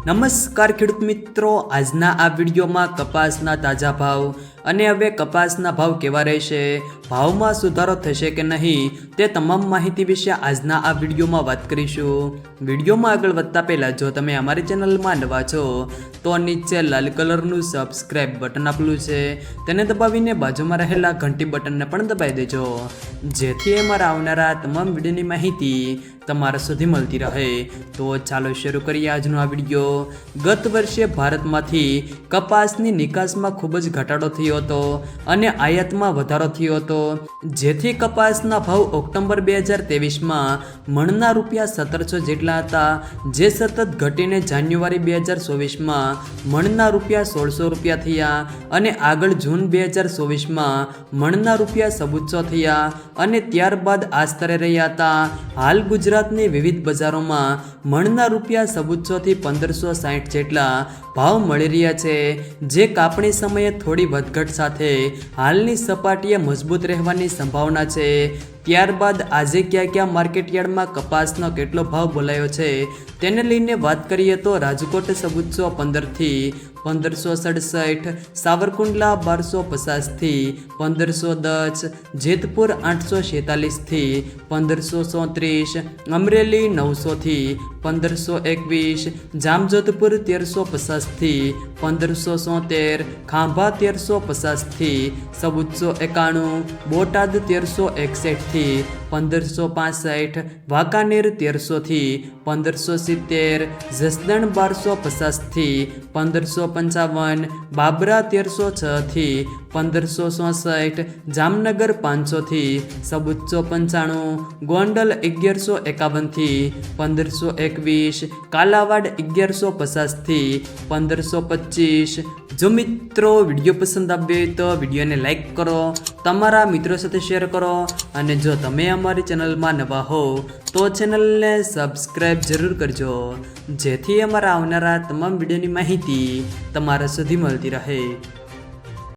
નમસ્કાર ખેડૂત મિત્રો, આજના આ વિડીયોમાં કપાસના તાજા ભાવ અને હવે કપાસના ભાવ કેવા રહેશે, ભાવમાં સુધારો થશે કે નહીં, તે તમામ માહિતી વિશે આજના આ વિડીયોમાં વાત કરીશું। વિડીયોમાં આગળ વધતા પહેલાં જો તમે અમારી ચેનલમાં નવા છો તો નીચે લાલ કલરનું સબસ્ક્રાઇબ બટન આપેલું છે તેને દબાવીને બાજુમાં રહેલા ઘંટી બટનને પણ દબાવી દેજો, જેથી અમારા આવનારા તમામ વિડીયોની માહિતી તમારા સુધી મળતી રહે। તો ચાલો શરૂ કરીએ આજનો આ વિડીયો। ગત વર્ષે ભારતમાંથી કપાસની નિકાસમાં ખૂબ જ ઘટાડો થયો હતો અને આયાતમાં વધારો થયો હતો, જેથી કપાસના ભાવ ઓક્ટોબર 2023માં મણના ₹1700 જેટલા હતા, જે સતત ઘટીને જાન્યુઆરી 2024માં મણના ₹1600 થયા અને આગળ જૂન 2024માં મણના ₹2700 થયા અને ત્યારબાદ આ સ્તરે રહ્યા હતા। હાલ ગુજરાતની વિવિધ બજારોમાં મણના ₹2700 થી 1560 જેટલા ભાવ મળી રહ્યા છે, જે કાપણી સમયે થોડી વધઘટ સાથે હાલની સપાટીએ મજબૂત રહેવાની સંભાવના છે। ત્યારબાદ આજે ક્યાં માર્કેટ યાર્ડમાં કપાસનો કેટલો ભાવ બોલાયો છે તેને લઈને વાત કરીએ તો રાજકોટ 1415 થી 1567, સાવરકુંડલા 1250 થી 1510, જેતપુર 846 થી 1534, અમરેલી 900 થી 1521, જામજોધપુર 1350 થી 1573, ખાંભા 1350 થી 1491, બોટાદ 1361 થી 1565, વાંકાનેર 1300 થી 1570, જસદણ 1250 થી 1555, બાબરા 1306 થી 1564, જામનગર 500 થી 1495, ગોંડલ 1151 થી 1521, કાલાવાડ 1150 થી 1525। જો મિત્રો વિડીયો પસંદ આવ્યો તો વિડીયોને લાઈક કરો, તમારા મિત્રો સાથે શેર કરો અને જો તમે અમારી ચેનલમાં નવા હો તો ચેનલને સબસ્ક્રાઈબ જરૂર કરજો, જેથી અમારા આવનારા તમામ વિડીયોની માહિતી તમારા સુધી મળતી રહે।